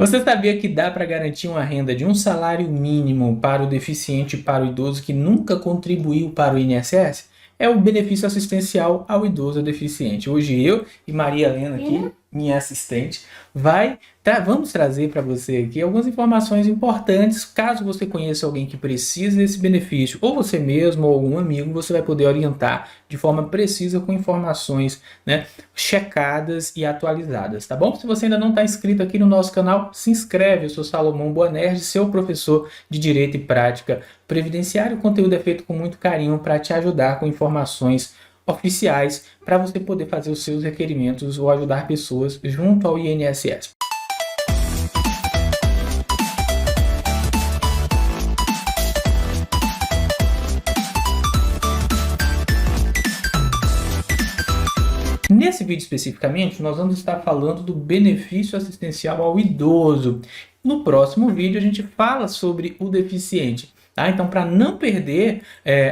Você sabia que dá para garantir uma renda de um salário mínimo para o deficiente e para o idoso que nunca contribuiu para o INSS? É o benefício assistencial ao idoso ou deficiente. Hoje eu e Maria Helena aqui, minha assistente, vamos trazer para você aqui algumas informações importantes. Caso você conheça alguém que precisa desse benefício, ou você mesmo ou algum amigo, você vai poder orientar de forma precisa com informações, né, checadas e atualizadas, tá bom? Se você ainda não está inscrito aqui no nosso canal, se inscreve. Eu sou Salomão Boanerges, seu professor de Direito e Prática Previdenciária. O conteúdo é feito com muito carinho para te ajudar com informações oficiais para você poder fazer os seus requerimentos ou ajudar pessoas junto ao INSS. Nesse vídeo especificamente, nós vamos estar falando do benefício assistencial ao idoso. No próximo vídeo, a gente fala sobre o deficiente. Tá? Então, para não perder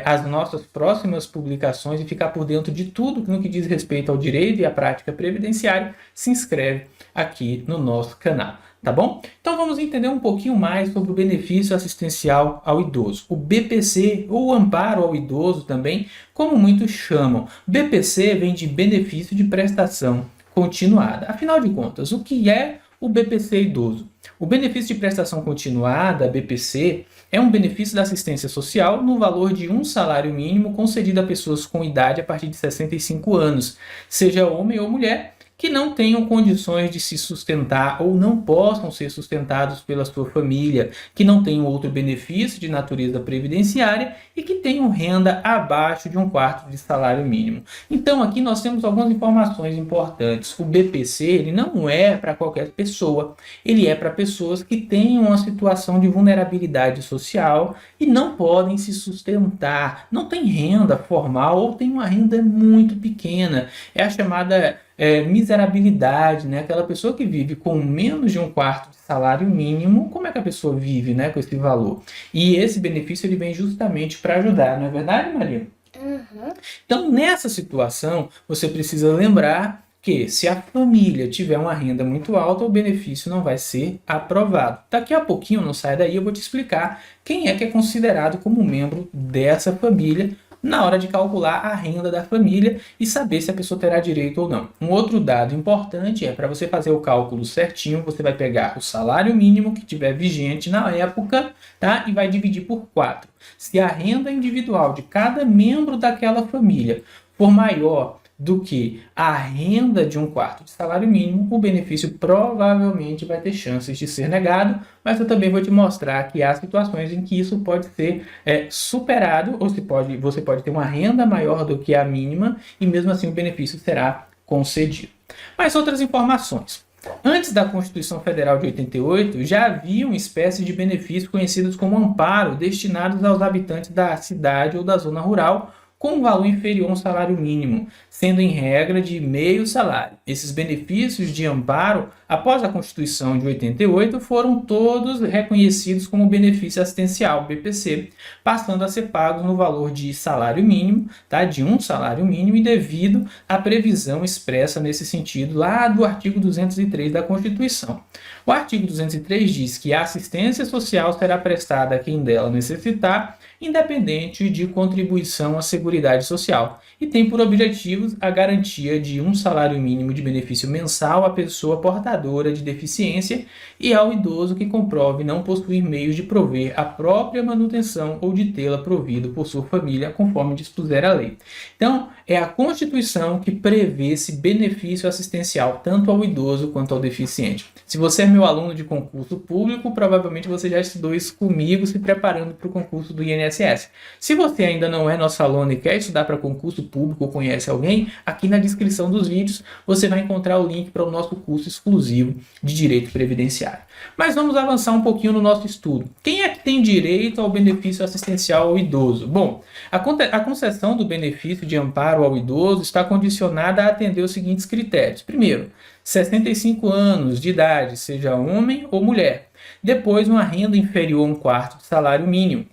as nossas próximas publicações e ficar por dentro de tudo no que diz respeito ao direito e à prática previdenciária, se inscreve aqui no nosso canal. Tá bom? Então vamos entender um pouquinho mais sobre o benefício assistencial ao idoso. O BPC, ou amparo ao idoso também, como muitos chamam. BPC vem de benefício de prestação continuada. Afinal de contas, o que é o BPC idoso? O benefício de prestação continuada, BPC, é um benefício da assistência social no valor de um salário mínimo concedido a pessoas com idade a partir de 65 anos, seja homem ou mulher, que não tenham condições de se sustentar ou não possam ser sustentados pela sua família, que não tenham outro benefício de natureza previdenciária e que tenham renda abaixo de 1/4 de salário mínimo. Então aqui nós temos algumas informações importantes. O BPC ele não é para qualquer pessoa, ele é para pessoas que tenham uma situação de vulnerabilidade social e não podem se sustentar, não têm renda formal ou têm uma renda muito pequena. É a chamada miserabilidade, né? Aquela pessoa que vive com menos de 1/4 de salário mínimo, como é que a pessoa vive, né, com esse valor? E esse benefício ele vem justamente para ajudar, não é verdade, Maria? Uhum. Então, nessa situação, você precisa lembrar que se a família tiver uma renda muito alta, o benefício não vai ser aprovado. Daqui a pouquinho, não sai daí, eu vou te explicar quem é que é considerado como membro dessa família na hora de calcular a renda da família e saber se a pessoa terá direito ou não. Um outro dado importante é para você fazer o cálculo certinho, você vai pegar o salário mínimo que tiver vigente na época, tá? E vai dividir por 4. Se a renda individual de cada membro daquela família for maior do que a renda de 1/4 de salário mínimo, o benefício provavelmente vai ter chances de ser negado, mas eu também vou te mostrar que há situações em que isso pode ser superado, ou você pode ter uma renda maior do que a mínima e mesmo assim o benefício será concedido. Mas outras informações. Antes da Constituição Federal de 88, já havia uma espécie de benefícios conhecidos como amparo destinados aos habitantes da cidade ou da zona rural, com um valor inferior a um salário mínimo, sendo em regra de meio salário. Esses benefícios de amparo, após a Constituição de 88, foram todos reconhecidos como benefício assistencial, BPC, passando a ser pagos no valor de salário mínimo, tá? De um salário mínimo, e devido à previsão expressa nesse sentido lá do artigo 203 da Constituição. O artigo 203 diz que a assistência social será prestada a quem dela necessitar, independente de contribuição à Seguridade Social, e tem por objetivos a garantia de um salário mínimo de benefício mensal à pessoa portadora de deficiência e ao idoso que comprove não possuir meios de prover a própria manutenção ou de tê-la provido por sua família, conforme dispuser a lei. Então, é a Constituição que prevê esse benefício assistencial tanto ao idoso quanto ao deficiente. Se você é meu aluno de concurso público, provavelmente você já estudou isso comigo, se preparando para o concurso do INSS. Se você ainda não é nosso aluno e quer estudar para concurso público ou conhece alguém, aqui na descrição dos vídeos você vai encontrar o link para o nosso curso exclusivo de Direito Previdenciário. Mas vamos avançar um pouquinho no nosso estudo. Quem é que tem direito ao benefício assistencial ao idoso? Bom, a concessão do benefício de amparo ao idoso está condicionada a atender os seguintes critérios. Primeiro, 65 anos de idade, seja homem ou mulher. Depois, uma renda inferior a 1/4 de salário mínimo.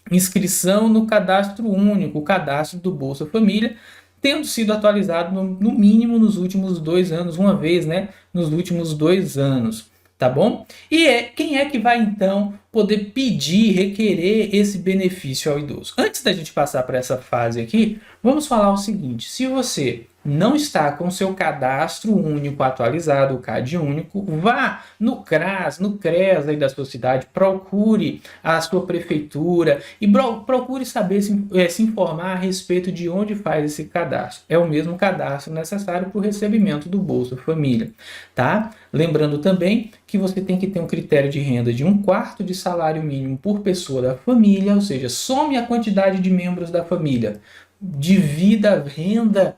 Inscrição no cadastro único, o cadastro do Bolsa Família, tendo sido atualizado no mínimo nos últimos 2 anos, uma vez, né, nos últimos 2 anos. tá bom? E quem é que vai então poder pedir, requerer esse benefício ao idoso? Antes da gente passar para essa fase aqui, vamos falar o seguinte: se você não está com seu cadastro único atualizado, o CAD único, vá no CRAS, no CREAS aí da sua cidade, procure a sua prefeitura e procure saber se informar a respeito de onde faz esse cadastro. É o mesmo cadastro necessário para o recebimento do Bolsa Família, tá? Lembrando também que você tem que ter um critério de renda de 1/4 de salário mínimo por pessoa da família, ou seja, some a quantidade de membros da família, divida a renda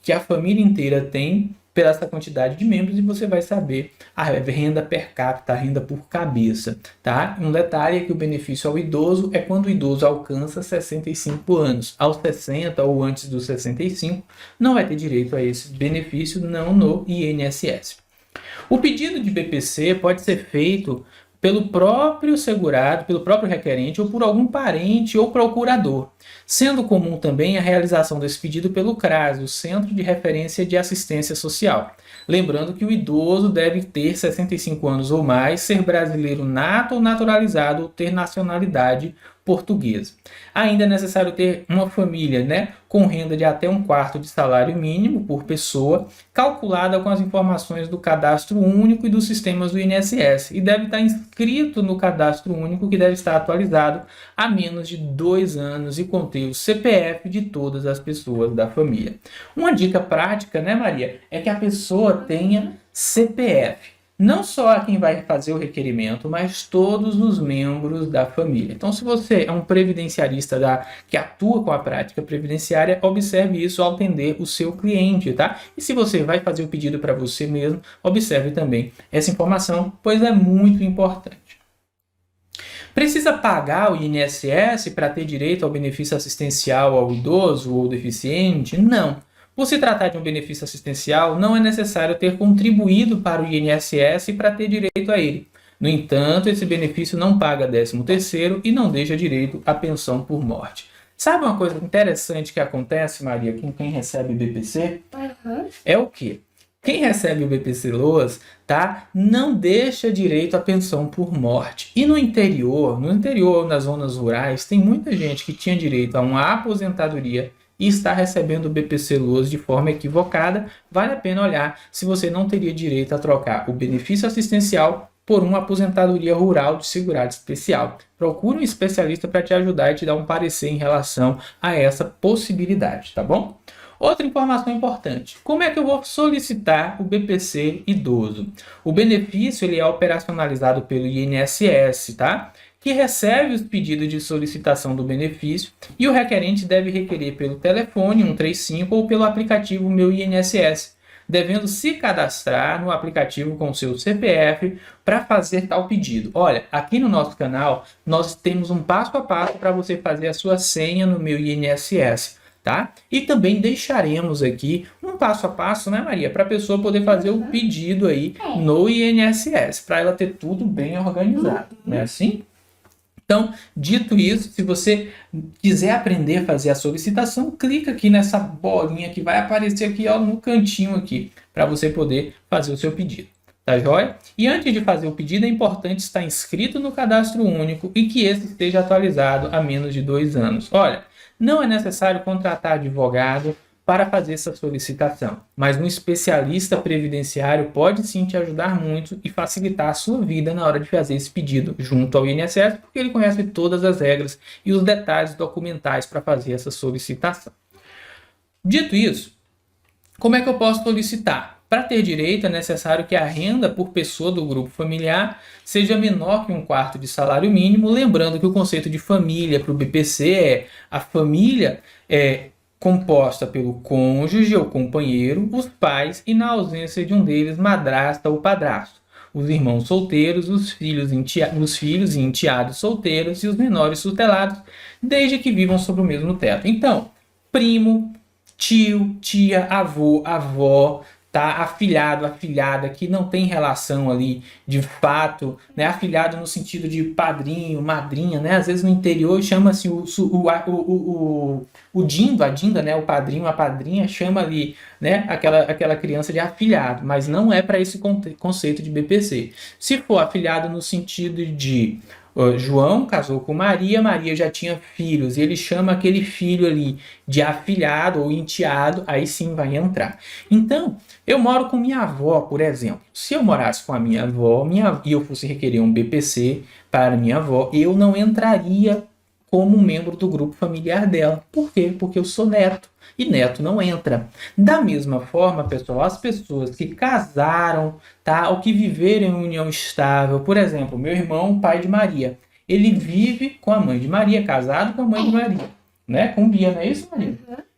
que a família inteira tem pela essa quantidade de membros e você vai saber a renda per capita, a renda por cabeça, tá? Um detalhe é que o benefício ao idoso é quando o idoso alcança 65 anos. Aos 60 ou antes dos 65, não vai ter direito a esse benefício, não no INSS. O pedido de BPC pode ser feito pelo próprio segurado, pelo próprio requerente ou por algum parente ou procurador, sendo comum também a realização desse pedido pelo CRAS, o Centro de Referência de Assistência Social. Lembrando que o idoso deve ter 65 anos ou mais, ser brasileiro nato ou naturalizado ou ter nacionalidade portuguesa. Ainda é necessário ter uma família, com renda de até 1/4 de salário mínimo por pessoa, calculada com as informações do cadastro único e dos sistemas do INSS, e deve estar inscrito no cadastro único, que deve estar atualizado há menos de 2 anos e conter o CPF de todas as pessoas da família. Uma dica prática, Maria, é que a pessoa tenha CPF. Não só a quem vai fazer o requerimento, mas todos os membros da família. Então, se você é um previdenciarista que atua com a prática previdenciária, observe isso ao atender o seu cliente, tá? E se você vai fazer o pedido para você mesmo, observe também essa informação, pois é muito importante. Precisa pagar o INSS para ter direito ao benefício assistencial ao idoso ou deficiente? Não. Por se tratar de um benefício assistencial, não é necessário ter contribuído para o INSS para ter direito a ele. No entanto, esse benefício não paga 13º e não deixa direito à pensão por morte. Sabe uma coisa interessante que acontece, Maria, com quem recebe BPC? É o quê? Quem recebe o BPC Loas, não deixa direito à pensão por morte. E no interior, nas zonas rurais, tem muita gente que tinha direito a uma aposentadoria e está recebendo o BPC Loas de forma equivocada. Vale a pena olhar se você não teria direito a trocar o benefício assistencial por uma aposentadoria rural de segurado especial. Procure um especialista para te ajudar e te dar um parecer em relação a essa possibilidade, tá bom? Outra informação importante: como é que eu vou solicitar o BPC idoso? O benefício ele é operacionalizado pelo INSS, que recebe os pedidos de solicitação do benefício, e o requerente deve requerer pelo telefone 135 ou pelo aplicativo Meu INSS, devendo se cadastrar no aplicativo com seu CPF para fazer tal pedido. Olha, aqui no nosso canal nós temos um passo a passo para você fazer a sua senha no Meu INSS. E também deixaremos aqui um passo a passo, Maria, para a pessoa poder fazer o pedido aí no INSS, para ela ter tudo bem organizado, não é assim? Então, dito isso, se você quiser aprender a fazer a solicitação, clica aqui nessa bolinha que vai aparecer aqui no cantinho aqui, para você poder fazer o seu pedido. Tá joia? E antes de fazer o pedido, é importante estar inscrito no cadastro único e que esse esteja atualizado há menos de 2 anos. Olha, não é necessário contratar advogado para fazer essa solicitação, mas um especialista previdenciário pode sim te ajudar muito e facilitar a sua vida na hora de fazer esse pedido junto ao INSS, porque ele conhece todas as regras e os detalhes documentais para fazer essa solicitação. Dito isso, como é que eu posso solicitar? Para ter direito, é necessário que a renda por pessoa do grupo familiar seja menor que 1/4 de salário mínimo, lembrando que o conceito de família para o BPC é a família composta pelo cônjuge ou companheiro, os pais e, na ausência de um deles, madrasta ou padrasto, os irmãos solteiros, os filhos e enteados solteiros e os menores tutelados, desde que vivam sob o mesmo teto. Então, primo, tio, tia, avô, avó, tá? Afilhado, afilhada, que não tem relação ali de fato, né? Afilhado no sentido de padrinho, madrinha, né? Às vezes no interior chama-se o dindo, a dinda, né? O padrinho, a padrinha, chama ali, né? Aquela criança de afilhado, mas não é para esse conceito de BPC. Se for afilhado no sentido de João casou com Maria, Maria já tinha filhos, e ele chama aquele filho ali de afilhado ou enteado, aí sim vai entrar. Então, eu moro com minha avó, por exemplo. Se eu morasse com a minha avó e eu fosse requerer um BPC para minha avó, eu não entraria como membro do grupo familiar dela. Por quê? Porque eu sou neto. E neto não entra. Da mesma forma, pessoal, as pessoas que casaram, tá, ou que viveram em união estável, por exemplo, meu irmão, pai de Maria, ele vive com a mãe de Maria, casado com a mãe de Maria, né? Com Bia, não é isso, Maria?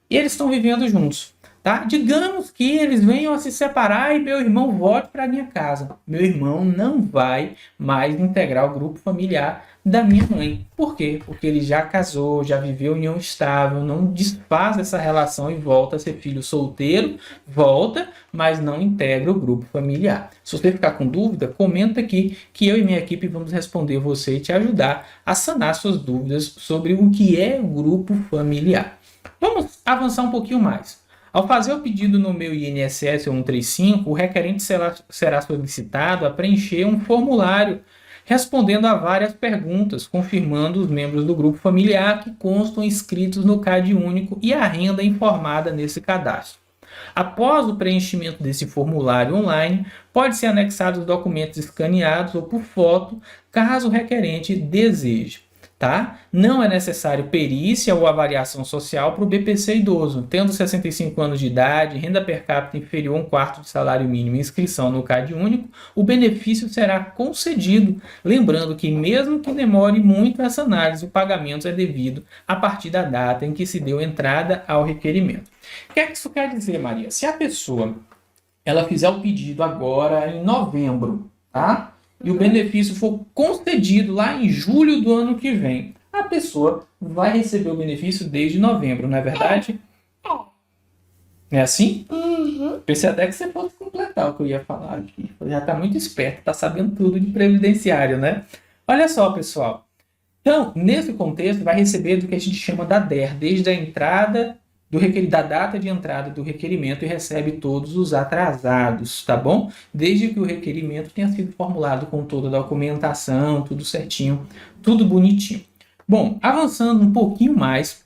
E eles estão vivendo juntos, tá? Digamos que eles venham a se separar e meu irmão volte para minha casa. Meu irmão não vai mais integrar o grupo familiar da minha mãe. Por quê? Porque ele já casou, já viveu em união estável, não desfaz essa relação e volta a ser filho solteiro, volta, mas não integra o grupo familiar. Se você ficar com dúvida, comenta aqui que eu e minha equipe vamos responder você e te ajudar a sanar suas dúvidas sobre o que é o grupo familiar. Vamos avançar um pouquinho mais. Ao fazer o pedido no meu INSS 135, o requerente será solicitado a preencher um formulário respondendo a várias perguntas, confirmando os membros do grupo familiar que constam inscritos no CAD único e a renda informada nesse cadastro. Após o preenchimento desse formulário online, pode ser anexado os documentos escaneados ou por foto, caso o requerente deseje. Tá? Não é necessário perícia ou avaliação social para o BPC idoso. Tendo 65 anos de idade, renda per capita inferior a 1/4 de salário mínimo e inscrição no CAD único, o benefício será concedido. Lembrando que mesmo que demore muito essa análise, o pagamento é devido a partir da data em que se deu entrada ao requerimento. O que é que isso quer dizer, Maria? Se a pessoa ela fizer o pedido agora em novembro, tá? E o benefício for concedido lá em julho do ano que vem, a pessoa vai receber o benefício desde novembro, não é verdade? É assim? Pensei até que você fosse completar o que eu ia falar aqui. Já está muito esperto, está sabendo tudo de previdenciário, né? Olha só, pessoal. Então, nesse contexto, vai receber do que a gente chama da DER, desde a entrada da data de entrada do requerimento, e recebe todos os atrasados, tá bom? Desde que o requerimento tenha sido formulado com toda a documentação, tudo certinho, tudo bonitinho. Bom, avançando um pouquinho mais,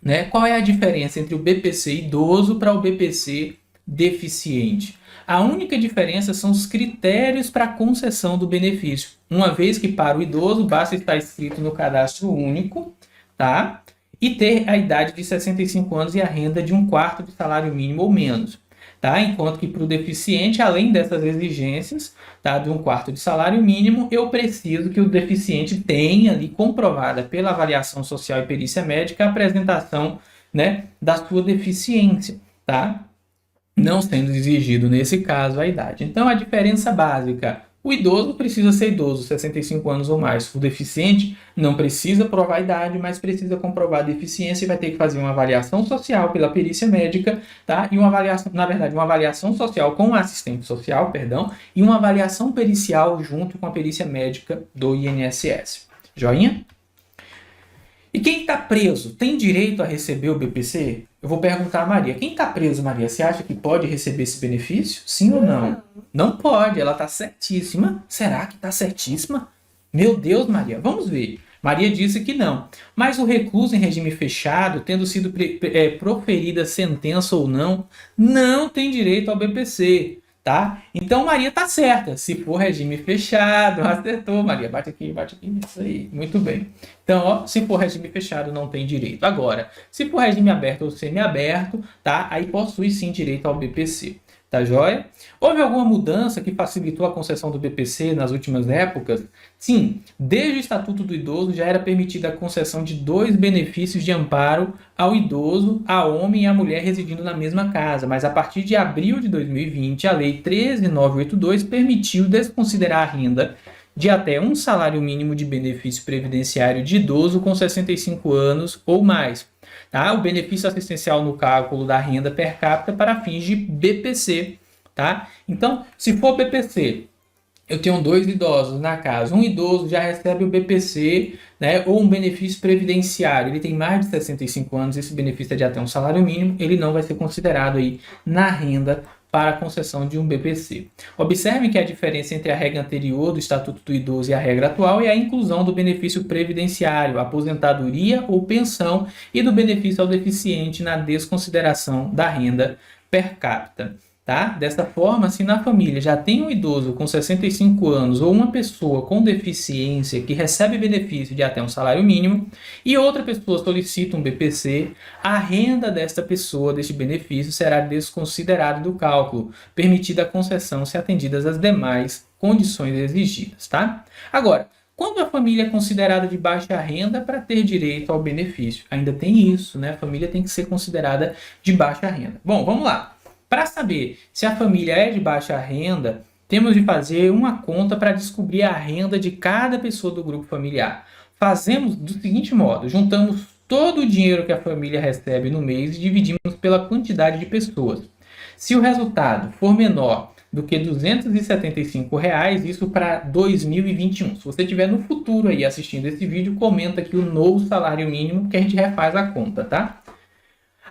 né? Qual é a diferença entre o BPC idoso para o BPC deficiente? A única diferença são os critérios para a concessão do benefício. Uma vez que para o idoso basta estar inscrito no cadastro único, tá? E ter a idade de 65 anos e a renda de 1/4 de salário mínimo ou menos. Tá? Enquanto que para o deficiente, além dessas exigências, tá, de 1/4 de salário mínimo, eu preciso que o deficiente tenha ali comprovada pela avaliação social e perícia médica a apresentação, né, da sua deficiência, tá? Não sendo exigido nesse caso a idade. Então a diferença básica: o idoso precisa ser idoso, 65 anos ou mais. O deficiente não precisa provar a idade, mas precisa comprovar a deficiência e vai ter que fazer uma avaliação social pela perícia médica, tá? E uma avaliação, na verdade, uma avaliação social com o assistente social, e uma avaliação pericial junto com a perícia médica do INSS. Joinha? E quem está preso tem direito a receber o BPC? Eu vou perguntar a Maria. Quem está preso, Maria? Você acha que pode receber esse benefício? Sim ou não? Não pode, ela está certíssima. Será que está certíssima? Meu Deus, Maria, vamos ver. Maria disse que não. Mas o recluso em regime fechado, tendo sido proferida sentença ou não tem direito ao BPC. Tá? Então Maria está certa. Se for regime fechado, acertou, Maria. Bate aqui, isso aí. Muito bem. Então, ó, se for regime fechado, não tem direito. Agora, se for regime aberto ou semiaberto, tá? Aí possui sim direito ao BPC. Tá joia? Houve alguma mudança que facilitou a concessão do BPC nas últimas épocas? Sim, desde o Estatuto do Idoso já era permitida a concessão de 2 benefícios de amparo ao idoso, a homem e a mulher residindo na mesma casa, mas a partir de abril de 2020, a Lei 13.982 permitiu desconsiderar a renda de até um salário mínimo de benefício previdenciário de idoso com 65 anos ou mais. Tá? O benefício assistencial no cálculo da renda per capita para fins de BPC. tá? Então, se for BPC, eu tenho 2 idosos na casa, um idoso já recebe o BPC, né, ou um benefício previdenciário, ele tem mais de 65 anos, esse benefício é de até um salário mínimo, ele não vai ser considerado aí na renda para a concessão de um BPC. Observem que a diferença entre a regra anterior do Estatuto do Idoso e a regra atual é a inclusão do benefício previdenciário, aposentadoria ou pensão e do benefício ao deficiente na desconsideração da renda per capita. Tá? Dessa forma, se na família já tem um idoso com 65 anos ou uma pessoa com deficiência que recebe benefício de até um salário mínimo e outra pessoa solicita um BPC, a renda desta pessoa, deste benefício, será desconsiderada do cálculo, permitida a concessão se atendidas as demais condições exigidas. Tá? Agora, quando a família é considerada de baixa renda para ter direito ao benefício? Ainda tem isso, né? A família tem que ser considerada de baixa renda. Bom, vamos lá. Para saber se a família é de baixa renda, temos de fazer uma conta para descobrir a renda de cada pessoa do grupo familiar. Fazemos do seguinte modo: juntamos todo o dinheiro que a família recebe no mês e dividimos pela quantidade de pessoas. Se o resultado for menor do que R$ 275, isso para 2021. Se você estiver no futuro aí assistindo esse vídeo, comenta aqui o novo salário mínimo que a gente refaz a conta, tá?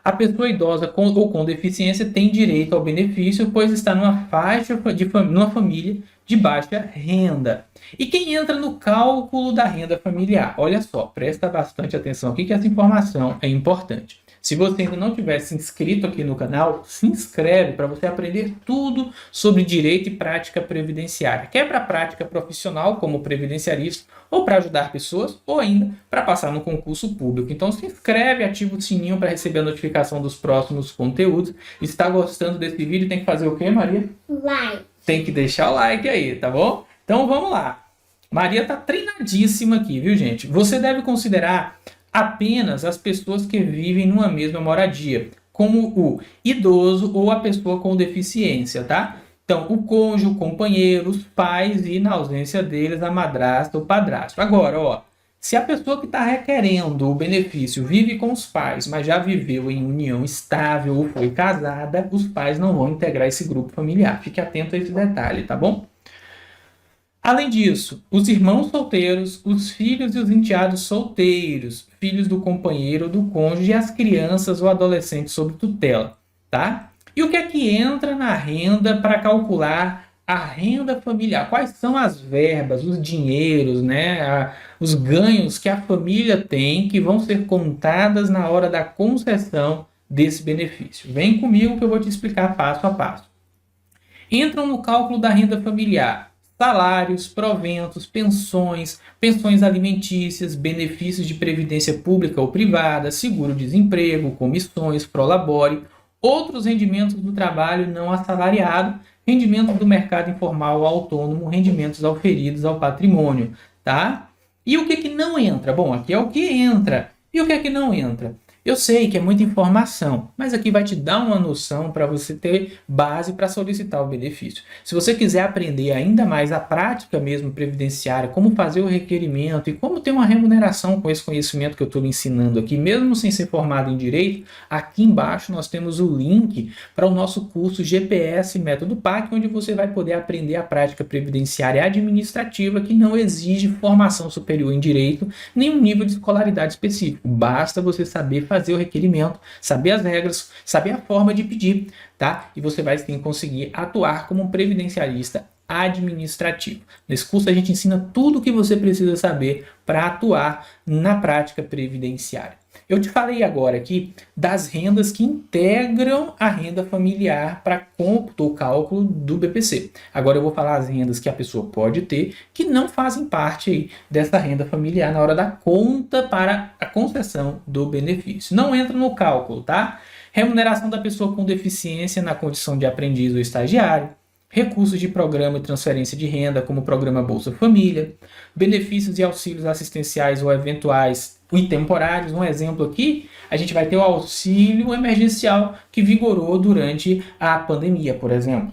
A pessoa idosa ou com deficiência tem direito ao benefício, pois está numa faixa numa família de baixa renda. E quem entra no cálculo da renda familiar? Olha só, presta bastante atenção aqui que essa informação é importante. Se você ainda não tiver se inscrito aqui no canal, se inscreve para você aprender tudo sobre direito e prática previdenciária. Quer para a prática profissional como previdenciarista, ou para ajudar pessoas, ou ainda para passar no concurso público. Então se inscreve, ativa o sininho para receber a notificação dos próximos conteúdos. E se está gostando desse vídeo, tem que fazer o quê, Maria? Like. Tem que deixar o like aí, tá bom? Então vamos lá. Maria está treinadíssima aqui, viu, gente? Você deve considerar apenas as pessoas que vivem numa mesma moradia, como o idoso ou a pessoa com deficiência, tá? Então, o cônjuge, o companheiro, os pais e, na ausência deles, a madrasta ou padrasto. Agora, ó, se a pessoa que está requerendo o benefício vive com os pais, mas já viveu em união estável ou foi casada, os pais não vão integrar esse grupo familiar. Fique atento a esse detalhe, tá bom? Além disso, os irmãos solteiros, os filhos e os enteados solteiros, filhos do companheiro ou do cônjuge e as crianças ou adolescentes sob tutela, tá? E o que é que entra na renda para calcular a renda familiar? Quais são as verbas, os dinheiros, né? Os ganhos que a família tem que vão ser contadas na hora da concessão desse benefício? Vem comigo que eu vou te explicar passo a passo. Entram no cálculo da renda familiar salários, proventos, pensões, pensões alimentícias, benefícios de previdência pública ou privada, seguro-desemprego, comissões, prolabore, outros rendimentos do trabalho não assalariado, rendimentos do mercado informal ou autônomo, rendimentos auferidos ao patrimônio, tá? E o que não entra? Bom, aqui é o que entra. E o que não entra? Eu sei que é muita informação, mas aqui vai te dar uma noção para você ter base para solicitar o benefício. Se você quiser aprender ainda mais a prática mesmo previdenciária, como fazer o requerimento e como ter uma remuneração com esse conhecimento que eu estou lhe ensinando aqui, mesmo sem ser formado em direito, aqui embaixo nós temos o link para o nosso curso GPS Método PAC, onde você vai poder aprender a prática previdenciária administrativa que não exige formação superior em direito, nem um nível de escolaridade específico. Basta você saber fazer o requerimento, saber as regras, saber a forma de pedir, tá? E você vai sim conseguir atuar como um previdenciarista administrativo. Nesse curso a gente ensina tudo o que você precisa saber para atuar na prática previdenciária. Eu te falei agora aqui das rendas que integram a renda familiar para cômputo ou cálculo do BPC. Agora eu vou falar as rendas que a pessoa pode ter que não fazem parte aí dessa renda familiar na hora da conta para a concessão do benefício. Não entra no cálculo, tá? Remuneração da pessoa com deficiência na condição de aprendiz ou estagiário, recursos de programa e transferência de renda, como o programa Bolsa Família, benefícios e auxílios assistenciais ou eventuais e temporários. Um exemplo aqui, a gente vai ter o auxílio emergencial que vigorou durante a pandemia, por exemplo.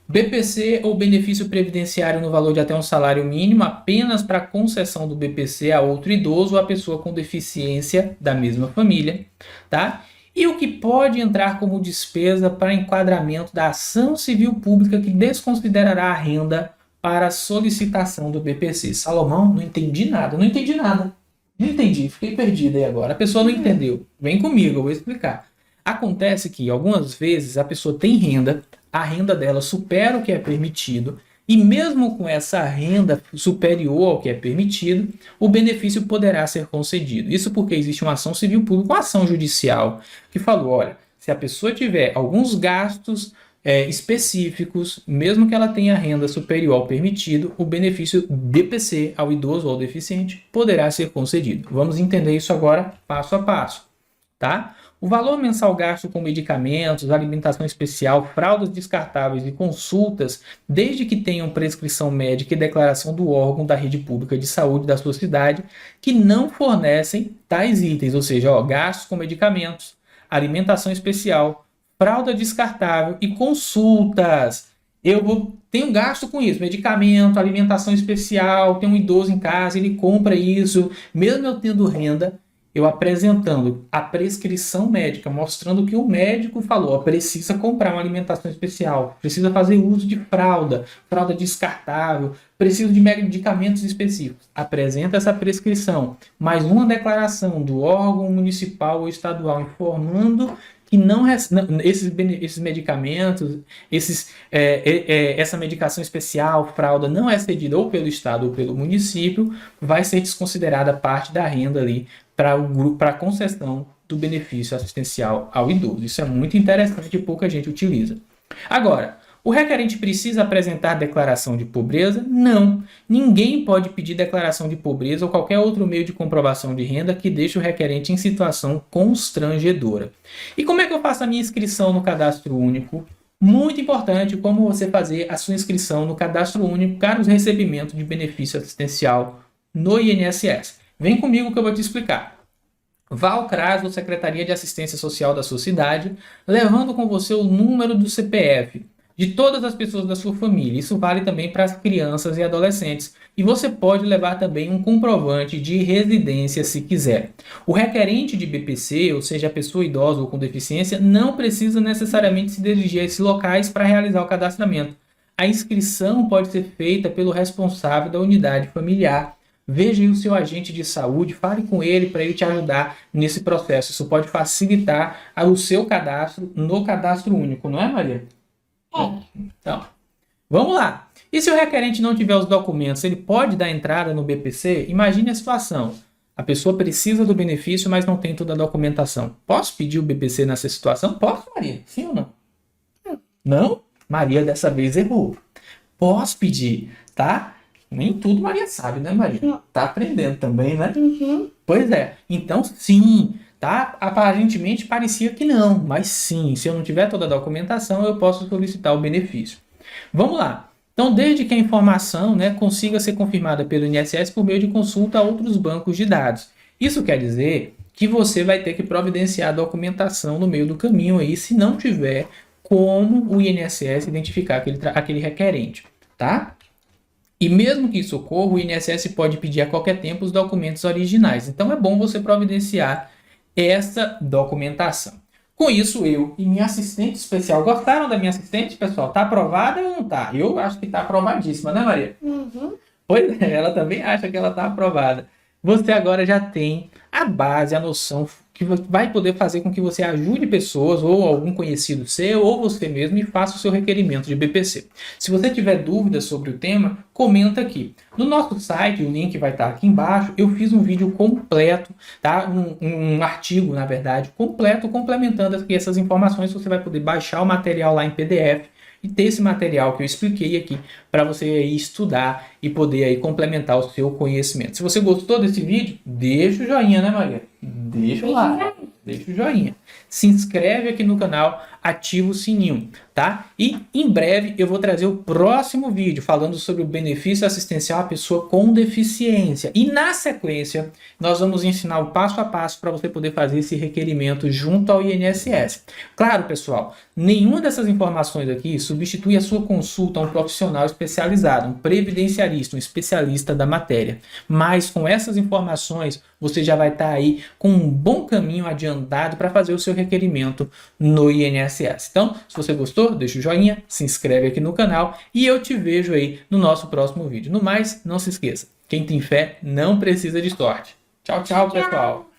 BPC ou benefício previdenciário no valor de até um salário mínimo apenas para concessão do BPC a outro idoso ou a pessoa com deficiência da mesma família, tá? E o que pode entrar como despesa para enquadramento da ação civil pública que desconsiderará a renda para a solicitação do BPC. Salomão, não entendi nada, não entendi nada. Não entendi, fiquei perdido aí agora. A pessoa não entendeu. Vem comigo, eu vou explicar. Acontece que algumas vezes a pessoa tem renda, a renda dela supera o que é permitido, e mesmo com essa renda superior ao que é permitido, o benefício poderá ser concedido. Isso porque existe uma ação civil pública, uma ação judicial, que falou, olha, se a pessoa tiver alguns gastos específicos, mesmo que ela tenha renda superior ao permitido, o benefício BPC ao idoso ou ao deficiente poderá ser concedido. Vamos entender isso agora passo a passo, tá? O valor mensal gasto com medicamentos, alimentação especial, fraldas descartáveis e consultas, desde que tenham prescrição médica e declaração do órgão da rede pública de saúde da sua cidade, que não fornecem tais itens, ou seja, gastos com medicamentos, alimentação especial, fralda descartável e consultas. Tenho gasto com isso, medicamento, alimentação especial, tem um idoso em casa, ele compra isso, mesmo eu tendo renda, eu apresentando a prescrição médica, mostrando que o médico falou, precisa comprar uma alimentação especial, precisa fazer uso de fralda descartável, precisa de medicamentos específicos. Apresenta essa prescrição, mais uma declaração do órgão municipal ou estadual informando que esses medicamentos, essa medicação especial, fralda, não é cedida ou pelo Estado ou pelo município, vai ser desconsiderada parte da renda ali para a concessão do benefício assistencial ao idoso. Isso é muito interessante e pouca gente utiliza. Agora, o requerente precisa apresentar declaração de pobreza? Não. Ninguém pode pedir declaração de pobreza ou qualquer outro meio de comprovação de renda que deixe o requerente em situação constrangedora. E como é que eu faço a minha inscrição no Cadastro Único? Muito importante como você fazer a sua inscrição no Cadastro Único para o recebimento de benefício assistencial no INSS. Vem comigo que eu vou te explicar. Vá ao CRAS ou Secretaria de Assistência Social da sua cidade, levando com você o número do CPF de todas as pessoas da sua família. Isso vale também para as crianças e adolescentes. E você pode levar também um comprovante de residência se quiser. O requerente de BPC, ou seja, a pessoa idosa ou com deficiência, não precisa necessariamente se dirigir a esses locais para realizar o cadastramento. A inscrição pode ser feita pelo responsável da unidade familiar. Veja aí o seu agente de saúde, fale com ele para ele te ajudar nesse processo. Isso pode facilitar o seu cadastro no Cadastro Único, não é, Maria? Então, vamos lá. E se o requerente não tiver os documentos, ele pode dar entrada no BPC? Imagine a situação. A pessoa precisa do benefício, mas não tem toda a documentação. Posso pedir o BPC nessa situação? Posso, Maria? Sim ou não? Não? Maria dessa vez errou. Posso pedir, tá? Nem tudo Maria sabe, né, Maria? Tá aprendendo também, né? Uhum. Pois é. Então, sim, tá? Aparentemente parecia que não, mas sim, se eu não tiver toda a documentação, eu posso solicitar o benefício. Vamos lá. Então, desde que a informação, né, consiga ser confirmada pelo INSS por meio de consulta a outros bancos de dados. Isso quer dizer que você vai ter que providenciar a documentação no meio do caminho aí, se não tiver como o INSS identificar aquele requerente, tá? E mesmo que isso ocorra, o INSS pode pedir a qualquer tempo os documentos originais. Então é bom você providenciar essa documentação. Com isso, eu e minha assistente especial, gostaram da minha assistente, pessoal? Tá aprovada ou não tá? Eu acho que tá aprovadíssima, né, Maria? Uhum. Pois é, ela também acha que ela tá aprovada. Você agora já tem a base, a noção que vai poder fazer com que você ajude pessoas ou algum conhecido seu ou você mesmo e faça o seu requerimento de BPC. Se você tiver dúvidas sobre o tema, comenta aqui. No nosso site, o link vai estar aqui embaixo, eu fiz um vídeo completo, tá? Um artigo, na verdade, completo, complementando aqui essas informações. Você vai poder baixar o material lá em PDF e ter esse material que eu expliquei aqui para você aí estudar e poder aí complementar o seu conhecimento. Se você gostou desse vídeo, deixa o joinha, né, Maria? Deixa lá, deixa o joinha. Se inscreve aqui no canal, ativa o sininho, tá? E em breve eu vou trazer o próximo vídeo falando sobre o benefício assistencial à pessoa com deficiência. E na sequência, nós vamos ensinar o passo a passo para você poder fazer esse requerimento junto ao INSS. Claro, pessoal, nenhuma dessas informações aqui substitui a sua consulta a um profissional especializado, um previdenciarista, um especialista da matéria. Mas com essas informações, você já vai estar aí com um bom caminho adiantado para fazer o seu requerimento no INSS. Então, se você gostou, deixa o joinha, se inscreve aqui no canal e eu te vejo aí no nosso próximo vídeo. No mais, não se esqueça, quem tem fé não precisa de sorte. Tchau, tchau, pessoal!